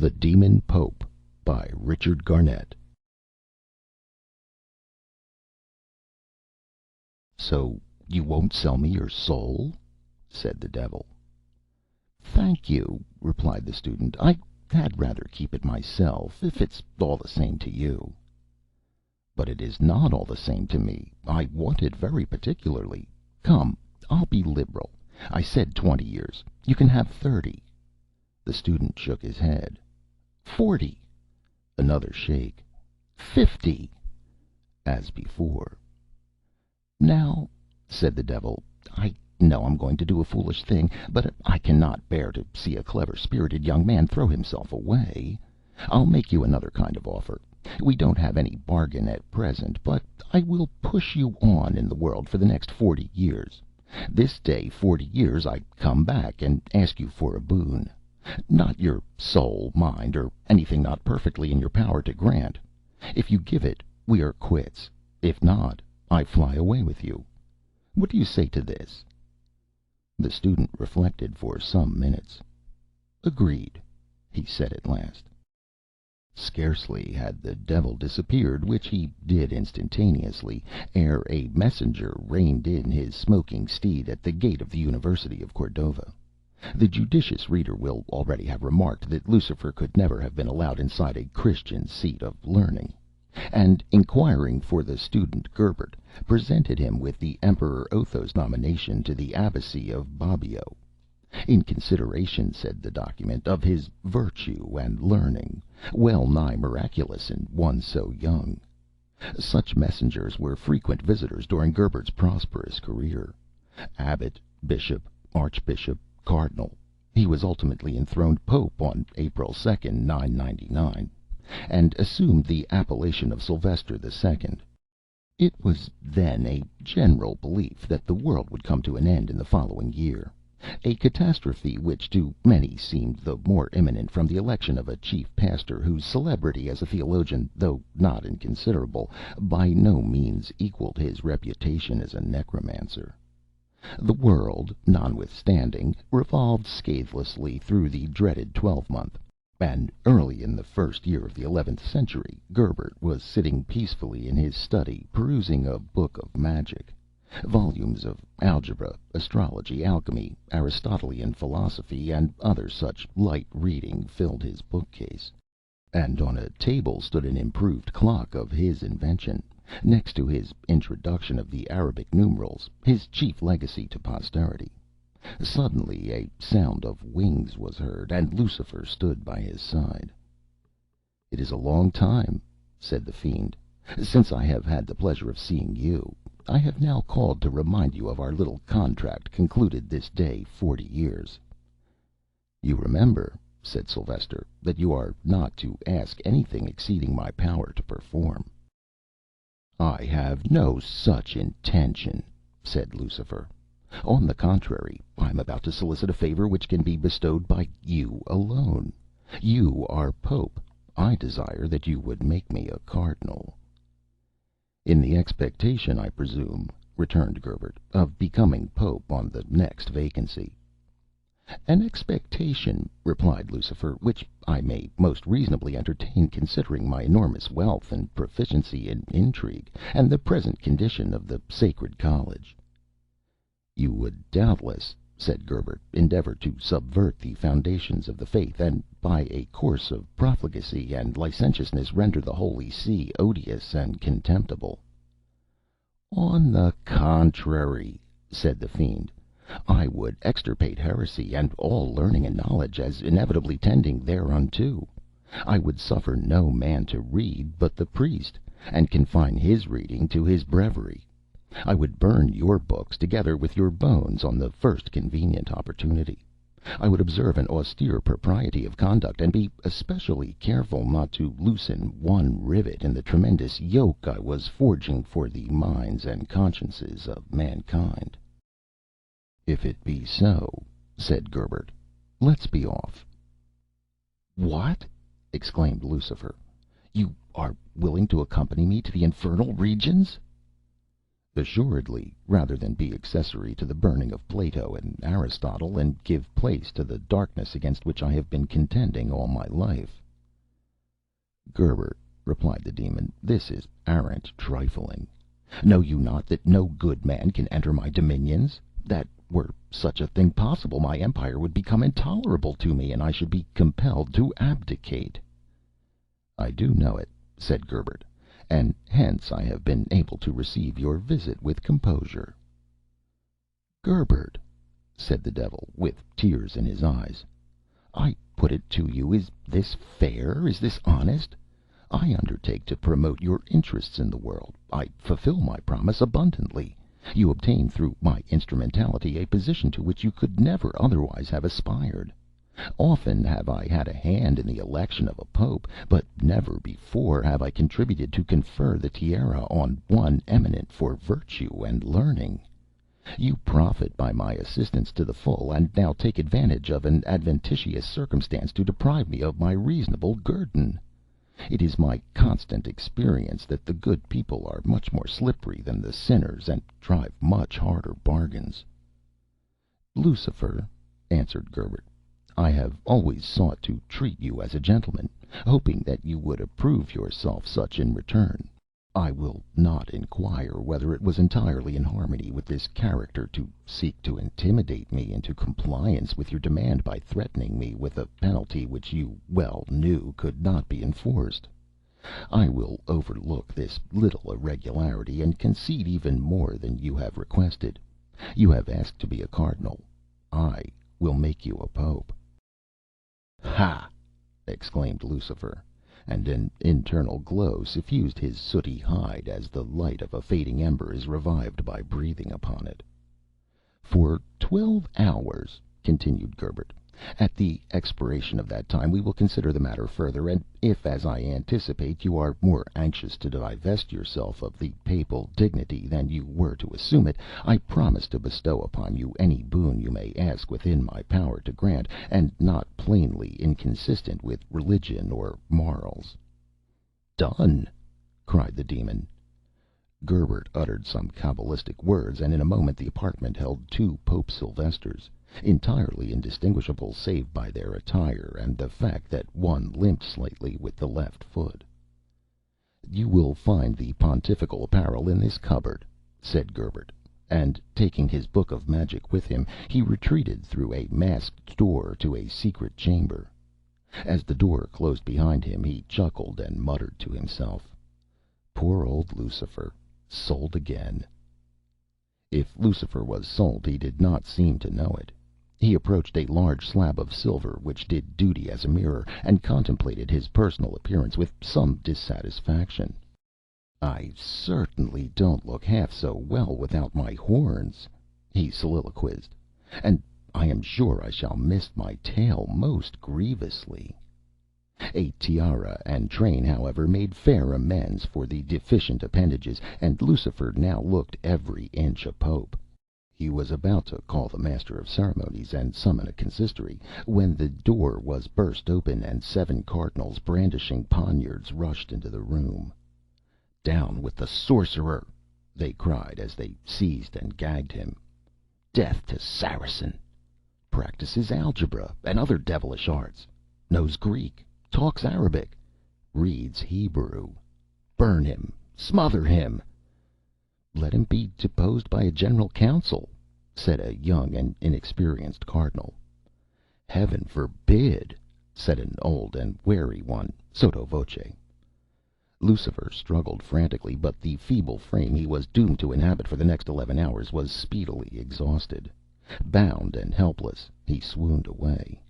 The Demon Pope by Richard Garnett. "So you won't sell me your soul?" said the devil. "Thank you," replied the student. "I had rather keep it myself, if it's all the same to you." "But it is not all the same to me. I want it very particularly. Come, I'll be liberal. I said 20 years. You can have 30. The student shook his head. 40. Another shake. 50. As before. "Now," said the devil, "I know I'm going to do a foolish thing, but I cannot bear to see a clever, spirited young man throw himself away. I'll make you another kind of offer. We don't have any bargain at present, but I will push you on in the world for the next 40 years. This day 40 years I come back and ask you for a boon. Not your soul, mind, or anything not perfectly in your power to grant. If you give it, we are quits. If not, I fly away with you. What do you say to this?" The student reflected for some minutes. "Agreed," he said at last. Scarcely had the devil disappeared, which he did instantaneously, ere a messenger reined in his smoking steed at the gate of the University of Cordova. The judicious reader will already have remarked that Lucifer could never have been allowed inside a Christian seat of learning, and, inquiring for the student Gerbert, presented him with the Emperor Otho's nomination to the abbacy of Bobbio, in consideration, said the document, of his virtue and learning, well nigh miraculous in one so young. Such messengers were frequent visitors during Gerbert's prosperous career. Abbot, bishop, archbishop, cardinal, he was ultimately enthroned pope on April 2nd, 999, and assumed the appellation of Sylvester II. It was then a general belief that the world would come to an end in the following year, a catastrophe which to many seemed the more imminent from the election of a chief pastor whose celebrity as a theologian, though not inconsiderable, by no means equaled his reputation as a necromancer. The world, notwithstanding, revolved scathelessly through the dreaded 12-month, and early in the first year of the 11th century Gerbert was sitting peacefully in his study, perusing a book of magic. Volumes of algebra, astrology, alchemy, Aristotelian philosophy, and other such light reading filled his bookcase, and on a table stood an improved clock of his invention, next to his introduction of the Arabic numerals, his chief legacy to posterity. Suddenly a sound of wings was heard, and Lucifer stood by his side. "It is a long time," said the fiend, "since I have had the pleasure of seeing you. I have now called to remind you of our little contract concluded this day 40 years. "You remember," said Sylvester, "that you are not to ask anything exceeding my power to perform." "I have no such intention," said Lucifer. "On the contrary, I am about to solicit a favor which can be bestowed by you alone. You are Pope. I desire that you would make me a Cardinal." "In the expectation, I presume," returned Gerbert, "of becoming Pope on the next vacancy." "An expectation," replied Lucifer, "which I may most reasonably entertain, considering my enormous wealth and proficiency in intrigue, and the present condition of the Sacred College." "You would doubtless," said Gerbert, "endeavor to subvert the foundations of the faith, and by a course of profligacy and licentiousness render the Holy See odious and contemptible." "On the contrary," said the fiend, "I would extirpate heresy and all learning and knowledge as inevitably tending thereunto. I would suffer no man to read but the priest, and confine his reading to his breviary. I would burn your books together with your bones on the first convenient opportunity. I would observe an austere propriety of conduct, and be especially careful not to loosen one rivet in the tremendous yoke I was forging for the minds and consciences of mankind." "If it be so," said Gerbert, "let's be off." "What!" exclaimed Lucifer. "You are willing to accompany me to the infernal regions?" assuredly, rather than be accessory to the burning of Plato and Aristotle, and give place to the darkness against which I have been contending all my life." "Gerbert," replied the demon, "this is arrant trifling. Know you not that no good man can enter my dominions? That, were such a thing possible, my empire would become intolerable to me, and I should be compelled to abdicate." "I do know it," said Gerbert, "and hence I have been able to receive your visit with composure." "Gerbert," said the devil, with tears in his eyes, "I put it to you, is this fair? Is this honest? I undertake to promote your interests in the world. I fulfill my promise abundantly. You obtain through my instrumentality a position to which you could never otherwise have aspired. Often have I had a hand in the election of a pope, but never before have I contributed to confer the tiara on one eminent for virtue and learning. You profit by my assistance to the full, and now take advantage of an adventitious circumstance to deprive me of my reasonable guerdon. It is my constant experience that the good people are much more slippery than the sinners, and drive much harder bargains." "Lucifer," answered Gerbert, "I have always sought to treat you as a gentleman, hoping that you would approve yourself such in return. I will not inquire whether it was entirely in harmony with this character to seek to intimidate me into compliance with your demand by threatening me with a penalty which you well knew could not be enforced. I will overlook this little irregularity, and concede even more than you have requested. You have asked to be a cardinal. I will make you a pope." "Ha!" exclaimed Lucifer, and an internal glow suffused his sooty hide, as the light of a fading ember is revived by breathing upon it. "For 12 hours," continued Gerbert. "At the expiration of that time we will consider the matter further, and if, as I anticipate, you are more anxious to divest yourself of the papal dignity than you were to assume it, I promise to bestow upon you any boon you may ask within my power to grant, and not plainly inconsistent with religion or morals." "Done!" cried the demon. Gerbert uttered some cabalistic words, and in a moment the apartment held 2 Pope Sylvesters, entirely indistinguishable save by their attire and the fact that one limped slightly with the left foot. "You will find the pontifical apparel in this cupboard," said Gerbert, and, taking his book of magic with him, he retreated through a masked door to a secret chamber. As the door closed behind him, he chuckled and muttered to himself, "Poor old Lucifer, sold again." If Lucifer was sold, he did not seem to know it. He approached a large slab of silver which did duty as a mirror, and contemplated his personal appearance with some dissatisfaction. "I certainly don't look half so well without my horns," he soliloquized, "and I am sure I shall miss my tail most grievously." A tiara and train, however, made fair amends for the deficient appendages, and Lucifer now looked every inch a pope. He was about to call the master of ceremonies and summon a consistory, when the door was burst open, and 7 cardinals, brandishing poniards, rushed into the room. "Down with the sorcerer!" they cried, as they seized and gagged him. "Death to Saracen! Practices algebra and other devilish arts! Knows Greek! Talks Arabic! Reads Hebrew! Burn him! Smother him!" "Let him be deposed by a general council," said a young and inexperienced cardinal. "Heaven forbid!" said an old and wary one, sotto voce. Lucifer struggled frantically, but the feeble frame he was doomed to inhabit for the next 11 hours was speedily exhausted. Bound and helpless, he swooned away.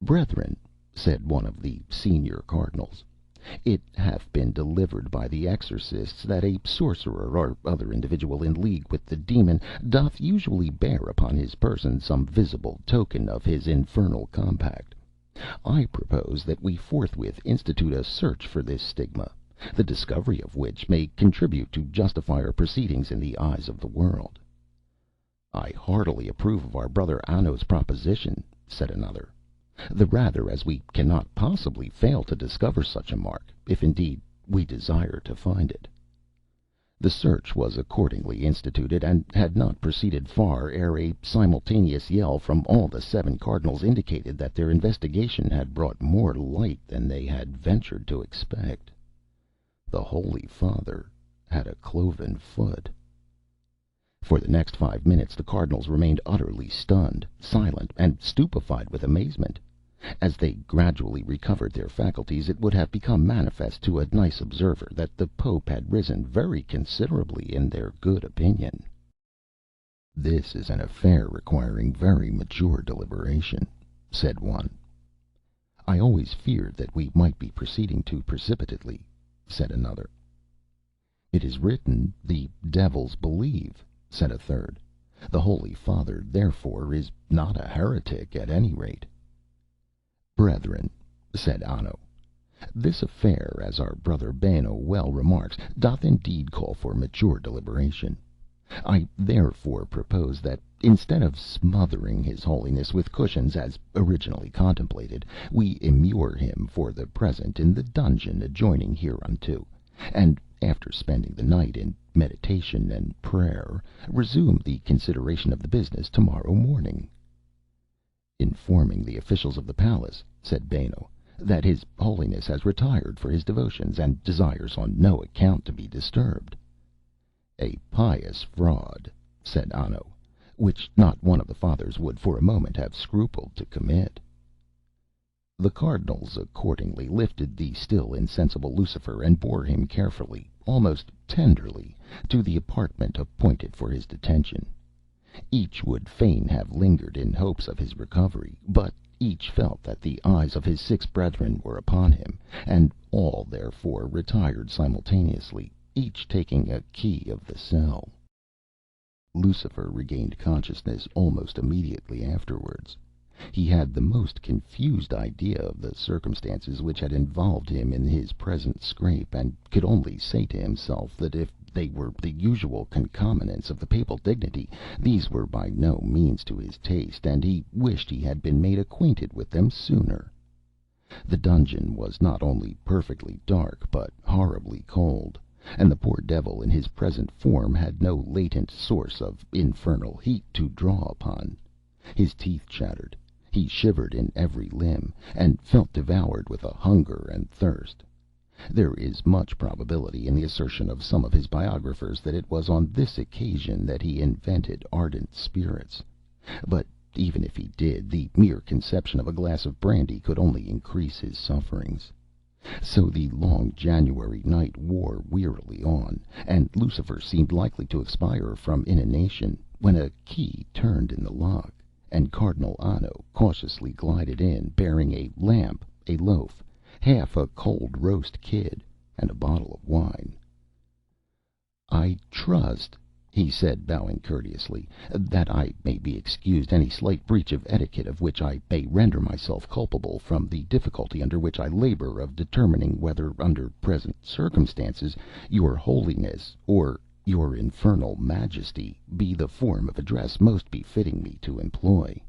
"Brethren," said one of the senior cardinals, "it hath been delivered by the exorcists that a sorcerer, or other individual in league with the demon, doth usually bear upon his person some visible token of his infernal compact. I propose that we forthwith institute a search for this stigma, the discovery of which may contribute to justify our proceedings in the eyes of the world." "I heartily approve of our brother Anno's proposition," said another, "the rather as we cannot possibly fail to discover such a mark, if indeed we desire to find it." The search was accordingly instituted, and had not proceeded far ere a simultaneous yell from all the 7 cardinals indicated that their investigation had brought more light than they had ventured to expect. The Holy Father had a cloven foot. For the next 5 minutes the cardinals remained utterly stunned, silent, and stupefied with amazement. As they gradually recovered their faculties, it would have become manifest to a nice observer that the Pope had risen very considerably in their good opinion. "This is an affair requiring very mature deliberation," said one. "I always feared that we might be proceeding too precipitately," said another. "It is written, 'The devils believe,'" said a third. "The Holy Father, therefore, is not a heretic, at any rate." "Brethren," said Anno, "this affair, as our brother Beno well remarks, doth indeed call for mature deliberation. I therefore propose that, instead of smothering his Holiness with cushions, as originally contemplated, we immure him for the present in the dungeon adjoining hereunto, and, after spending the night in meditation and prayer, resume the consideration of the business tomorrow morning." "Informing the officials of the palace," said Beno, "that his Holiness has retired for his devotions, and desires on no account to be disturbed." "A pious fraud," said Anno, "which not one of the fathers would for a moment have scrupled to commit." The cardinals accordingly lifted the still insensible Lucifer, and bore him carefully, almost tenderly, to the apartment appointed for his detention. Each would fain have lingered in hopes of his recovery, but each felt that the eyes of his 6 brethren were upon him, and all therefore retired simultaneously, each taking a key of the cell. Lucifer regained consciousness almost immediately afterwards. He had the most confused idea of the circumstances which had involved him in his present scrape, and could only say to himself that if they were the usual concomitants of the papal dignity, these were by no means to his taste, and he wished he had been made acquainted with them sooner. The dungeon was not only perfectly dark, but horribly cold, and the poor devil in his present form had no latent source of infernal heat to draw upon. His teeth chattered, he shivered in every limb, and felt devoured with a hunger and thirst. There is much probability in the assertion of some of his biographers that it was on this occasion that he invented ardent spirits. But even if he did, the mere conception of a glass of brandy could only increase his sufferings. So the long January night wore wearily on, and Lucifer seemed likely to expire from inanition, when a key turned in the lock, and Cardinal Anno cautiously glided in, bearing a lamp, a loaf, half a cold roast kid, and a bottle of wine. "I trust," he said, bowing courteously, "that I may be excused any slight breach of etiquette of which I may render myself culpable, from the difficulty under which I labor of determining whether, under present circumstances, your Holiness or your infernal Majesty be the form of address most befitting me to employ."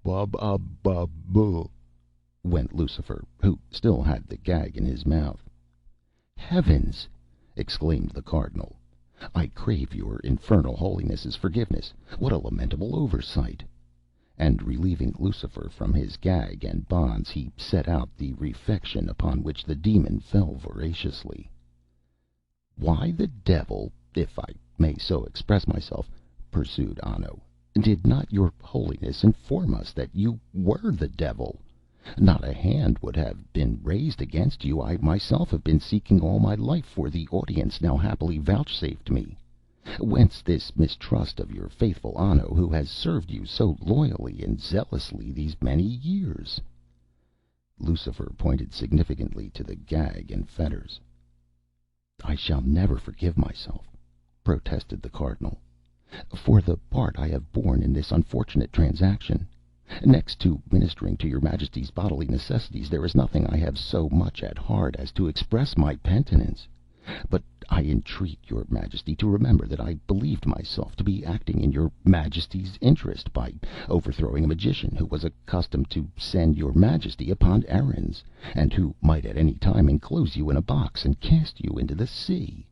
"Bub-bub-bub-boo," went Lucifer, who still had the gag in his mouth. "Heavens!" exclaimed the Cardinal. "I crave your infernal Holiness's forgiveness. What a lamentable oversight!" And relieving Lucifer from his gag and bonds, he set out the refection, upon which the demon fell voraciously. "Why the devil, if I may so express myself," pursued Anno, "did not your Holiness inform us that you were the devil? Not a hand would have been raised against you. I myself have been seeking all my life for the audience now happily vouchsafed me. Whence this mistrust of your faithful Anno, who has served you so loyally and zealously these many years?" Lucifer pointed significantly to the gag and fetters. "I shall never forgive myself," protested the Cardinal, "for the part I have borne in this unfortunate transaction. Next to ministering to your Majesty's bodily necessities, there is nothing I have so much at heart as to express my penitence. But I entreat your Majesty to remember that I believed myself to be acting in your Majesty's interest by overthrowing a magician who was accustomed to send your Majesty upon errands, and who might at any time enclose you in a box and cast you into the sea.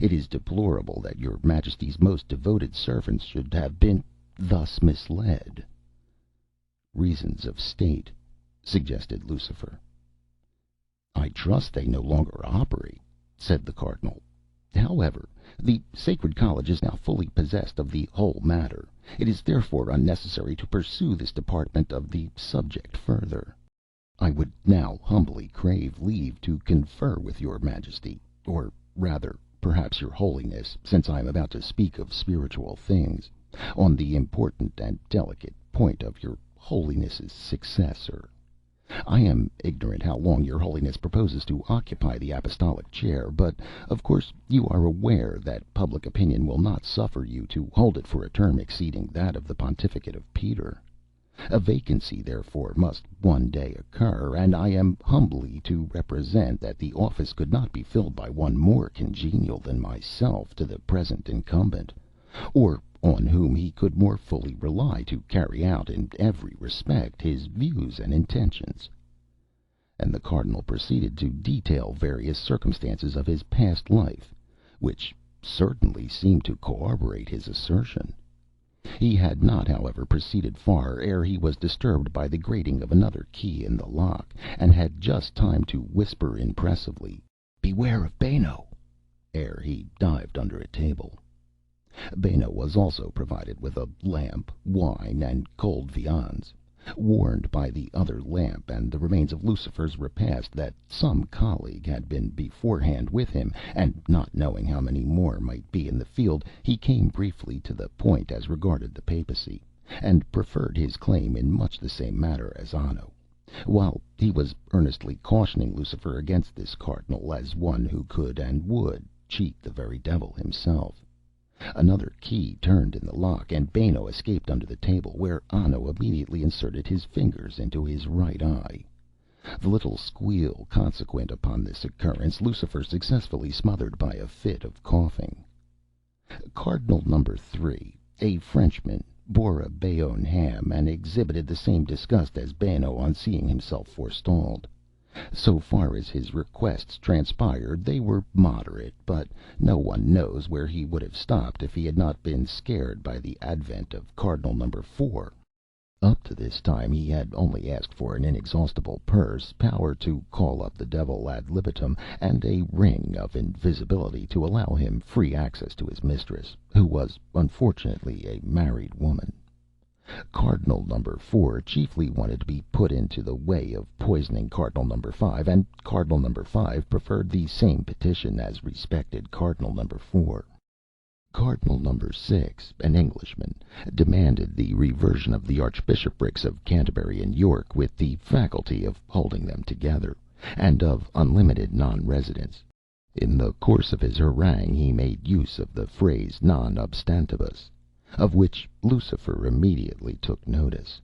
It is deplorable that your Majesty's most devoted servants should have been thus misled." "Reasons of state," suggested Lucifer. "I trust they no longer operate," said the Cardinal. "However, the Sacred College is now fully possessed of the whole matter. It is therefore unnecessary to pursue this department of the subject further. I would now humbly crave leave to confer with your Majesty, or rather, perhaps your Holiness, since I am about to speak of spiritual things, on the important and delicate point of your Holiness's successor. I am ignorant how long your Holiness proposes to occupy the apostolic chair, but of course you are aware that public opinion will not suffer you to hold it for a term exceeding that of the pontificate of Peter. A vacancy, therefore, must one day occur, and I am humbly to represent that the office could not be filled by one more congenial than myself to the present incumbent, or on whom he could more fully rely to carry out in every respect his views and intentions." And the Cardinal proceeded to detail various circumstances of his past life, which certainly seemed to corroborate his assertion. He had not, however, proceeded far ere he was disturbed by the grating of another key in the lock, and had just time to whisper impressively, "Beware of Benno," ere he dived under a table. Benno was also provided with a lamp, wine, and cold viands. Warned by the other lamp and the remains of Lucifer's repast that some colleague had been beforehand with him, and not knowing how many more might be in the field, he came briefly to the point as regarded the papacy, and preferred his claim in much the same manner as Anno, while he was earnestly cautioning Lucifer against this cardinal as one who could and would cheat the very devil himself. Another key turned in the lock, and Benno escaped under the table, where Anno immediately inserted his fingers into his right eye. The little squeal consequent upon this occurrence Lucifer successfully smothered by a fit of coughing. Cardinal number 3, a Frenchman, bore a Bayonne ham, and exhibited the same disgust as Benno on seeing himself forestalled. So far as his requests transpired, they were moderate, but no one knows where he would have stopped if he had not been scared by the advent of Cardinal number 4. Up to this time he had only asked for an inexhaustible purse, power to call up the devil ad libitum, and a ring of invisibility to allow him free access to his mistress, who was unfortunately a married woman. Cardinal number 4 chiefly wanted to be put into the way of poisoning Cardinal number 5, and Cardinal number 5 preferred the same petition as respected Cardinal number 4. Cardinal number 6, an Englishman, demanded the reversion of the archbishoprics of Canterbury and York, with the faculty of holding them together, and of unlimited non-residence. In the course of his harangue he made use of the phrase non obstantibus, of which Lucifer immediately took notice.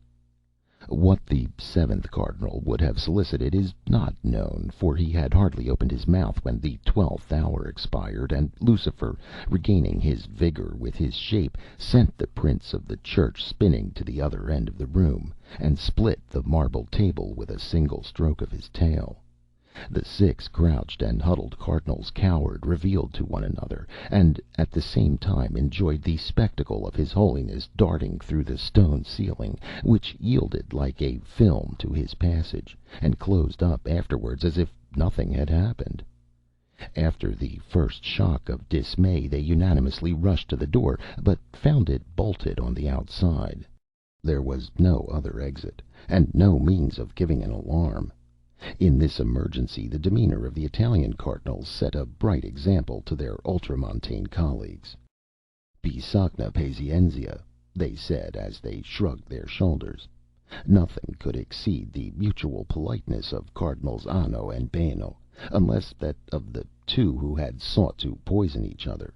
What the 7th Cardinal would have solicited is not known, for he had hardly opened his mouth when the 12th hour expired, and Lucifer, regaining his vigor with his shape, sent the Prince of the Church spinning to the other end of the room, and split the marble table with a single stroke of his tail. The 6 crouched and huddled cardinals cowered, revealed to one another, and at the same time enjoyed the spectacle of his Holiness darting through the stone ceiling, which yielded like a film to his passage, and closed up afterwards as if nothing had happened. After the first shock of dismay they unanimously rushed to the door, but found it bolted on the outside. There was no other exit, and no means of giving an alarm. In this emergency the demeanor of the Italian cardinals set a bright example to their ultramontane colleagues. Bisogna pazienza, they said as they shrugged their shoulders. Nothing could exceed the mutual politeness of Cardinals Anno and Benno, unless that of the two who had sought to poison each other.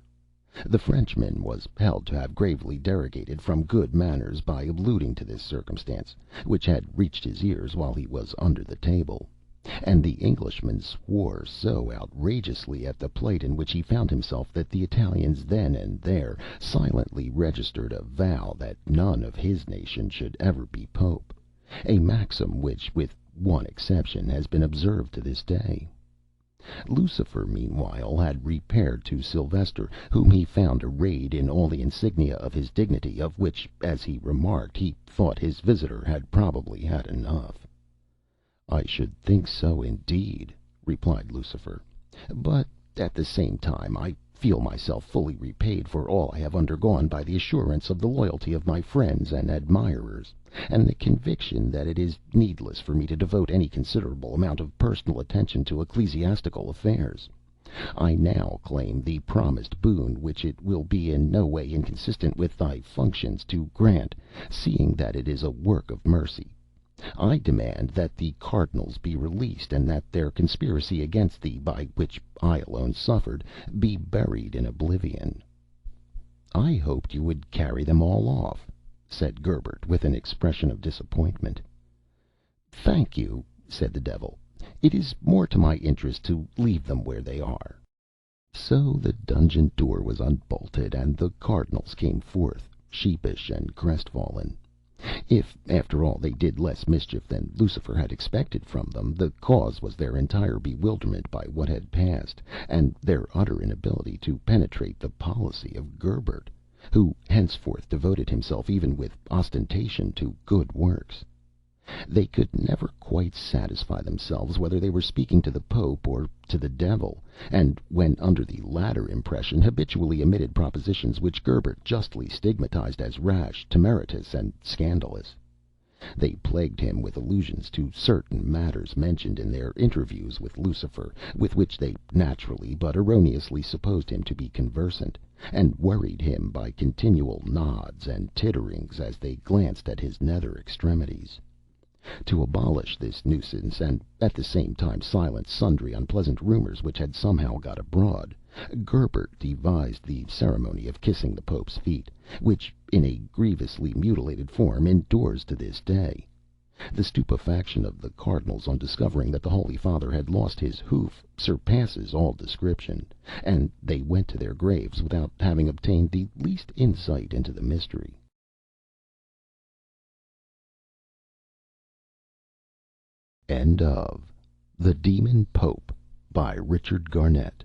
The Frenchman was held to have gravely derogated from good manners by alluding to this circumstance, which had reached his ears while he was under the table, and the Englishman swore so outrageously at the plight in which he found himself that the Italians then and there silently registered a vow that none of his nation should ever be pope, a maxim which, with one exception, has been observed to this day. Lucifer, meanwhile, had repaired to Sylvester, whom he found arrayed in all the insignia of his dignity, of which, as he remarked, he thought his visitor had probably had enough. "I should think so, indeed," replied Lucifer. "But, at the same time, I feel myself fully repaid for all I have undergone by the assurance of the loyalty of my friends and admirers, and the conviction that it is needless for me to devote any considerable amount of personal attention to ecclesiastical affairs. I now claim the promised boon, which it will be in no way inconsistent with thy functions to grant, seeing that it is a work of mercy. I demand that the cardinals be released, and that their conspiracy against thee, by which I alone suffered, be buried in oblivion." "I hoped you would carry them all off," said Gerbert, with an expression of disappointment. "Thank you," said the Devil. "It is more to my interest to leave them where they are." So the dungeon door was unbolted, and the cardinals came forth, sheepish and crestfallen. If, after all, they did less mischief than Lucifer had expected from them, the cause was their entire bewilderment by what had passed, and their utter inability to penetrate the policy of Gerbert, who henceforth devoted himself, even with ostentation, to good works. They could never quite satisfy themselves whether they were speaking to the Pope or to the Devil, and when under the latter impression habitually emitted propositions which Gerbert justly stigmatized as rash, temerarious, and scandalous. They plagued him with allusions to certain matters mentioned in their interviews with Lucifer, with which they naturally but erroneously supposed him to be conversant, and worried him by continual nods and titterings as they glanced at his nether extremities. To abolish this nuisance, and at the same time silence sundry unpleasant rumors which had somehow got abroad, Gerbert devised the ceremony of kissing the Pope's feet, which, in a grievously mutilated form, endures to this day. The stupefaction of the cardinals on discovering that the Holy Father had lost his hoof surpasses all description, and they went to their graves without having obtained the least insight into the mystery. End of The Demon Pope by Richard Garnett.